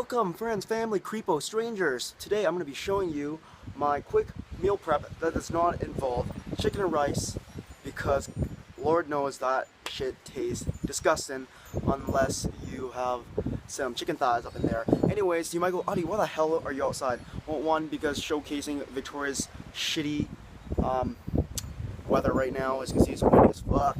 Welcome friends, family, creepo, strangers. Today I'm going to be showing you my quick meal prep that does not involve chicken and rice because Lord knows that shit tastes disgusting unless you have some chicken thighs up in there. Anyways, you might go, Adi, why the hell are you outside? Well, one, because showcasing Victoria's shitty weather right now. As you can see, it's windy as fuck.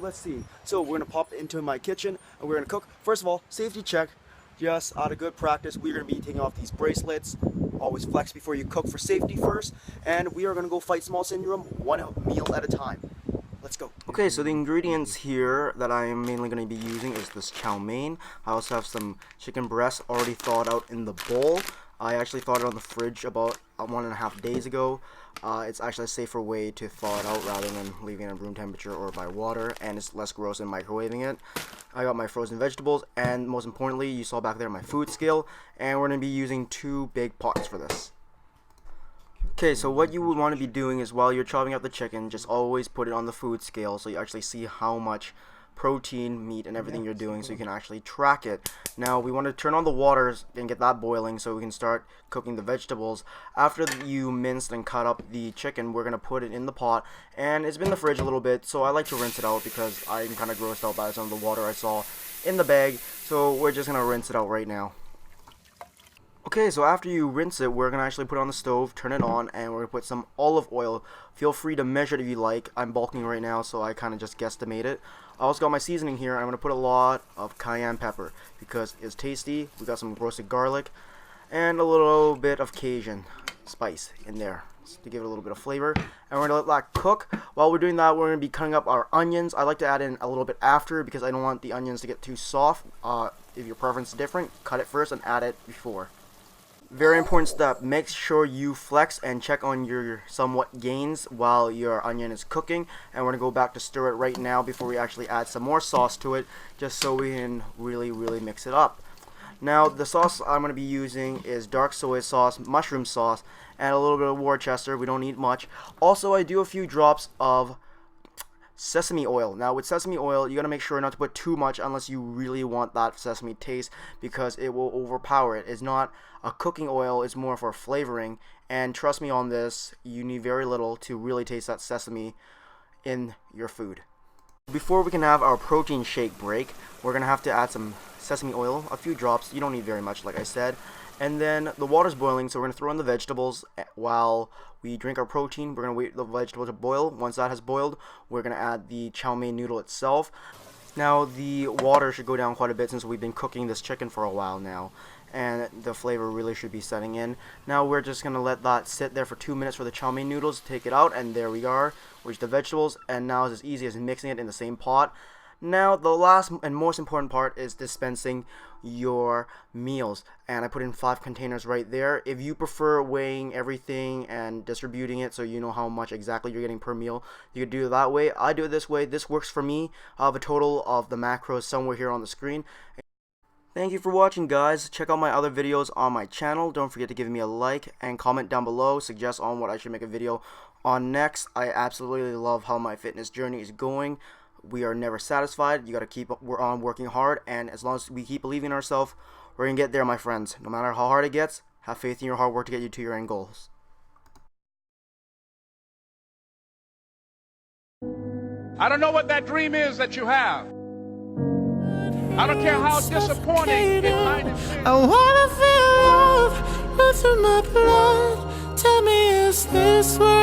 Let's see. So we're gonna pop into my kitchen and we're gonna cook. First of all, safety check. Just out of good practice, we're gonna be taking off these bracelets. Always flex before you cook for safety first. And we are gonna go fight small syndrome one meal at a time. Let's go. Okay, so the ingredients here that I am mainly going to be using is this chow mein. I also have some chicken breasts already thawed out in the bowl. I actually thawed it on the fridge about 1.5 days ago. It's actually a safer way to thaw it out rather than leaving it at room temperature or by water, and it's less gross than microwaving it. I got my frozen vegetables, and most importantly, you saw back there my food scale, and we're going to be using 2 big pots for this. Okay, so what you would want to be doing is while you're chopping up the chicken, just always put it on the food scale so you actually see how much protein, meat, and everything you're doing so you can actually track it. Now, we want to turn on the water and get that boiling so we can start cooking the vegetables. After you minced and cut up the chicken, we're going to put it in the pot, and it's been in the fridge a little bit, so I like to rinse it out because I'm kind of grossed out by some of the water I saw in the bag, so we're just going to rinse it out right now. Okay, so after you rinse it, we're going to actually put it on the stove, turn it on, and we're going to put some olive oil. Feel free to measure it if you like. I'm bulking right now, so I kind of just guesstimate it. I also got my seasoning here. I'm going to put a lot of cayenne pepper because it's tasty. We got some roasted garlic and a little bit of Cajun spice in there to give it a little bit of flavor. And we're going to let that cook. While we're doing that, we're going to be cutting up our onions. I like to add in a little bit after because I don't want the onions to get too soft. If your preference is different, cut it first and add it before. Very important step, make sure you flex and check on your somewhat gains while your onion is cooking, and we're going to go back to stir it right now before we actually add some more sauce to it, just so we can really mix it up. Now the sauce I'm going to be using is dark soy sauce, mushroom sauce, and a little bit of Worcester. We don't need much. Also, I do a few drops of sesame oil. Now with sesame oil, you gotta make sure not to put too much unless you really want that sesame taste because it will overpower it. It's not a cooking oil, it's more for flavoring, and trust me on this, you need very little to really taste that sesame in your food. Before we can have our protein shake break, we're gonna have to add some sesame oil, a few drops. You don't need very much, like I said. And then the water's boiling, so we're going to throw in the vegetables while we drink our protein. We're going to wait the vegetable to boil. Once that has boiled, we're going to add the chow mein noodle itself. Now, the water should go down quite a bit since we've been cooking this chicken for a while now, and the flavor really should be setting in. Now, we're just going to let that sit there for 2 minutes for the chow mein noodles. Take it out, and there we are. Where's the vegetables, and now it's as easy as mixing it in the same pot. Now, the last and most important part is dispensing your meals, and I put in 5 containers right there. If you prefer weighing everything and distributing it so you know how much exactly you're getting per meal, you could do it that way. I do it this way. This works for me. I have a total of the macros somewhere here on the screen. Thank you for watching, guys. Check out my other videos on my channel. Don't forget to give me a like and comment down below. Suggest on what I should make a video on next. I absolutely love how my fitness journey is going. We are never satisfied. You got to keep on working hard, and as long as we keep believing in ourselves, we're going to get there, my friends. No matter how hard it gets, have faith in your hard work to get you to your end goals. I don't know what that dream is that you have. I don't care how disappointing it might have been. I wanna feel love run through my blood. Tell me, is this what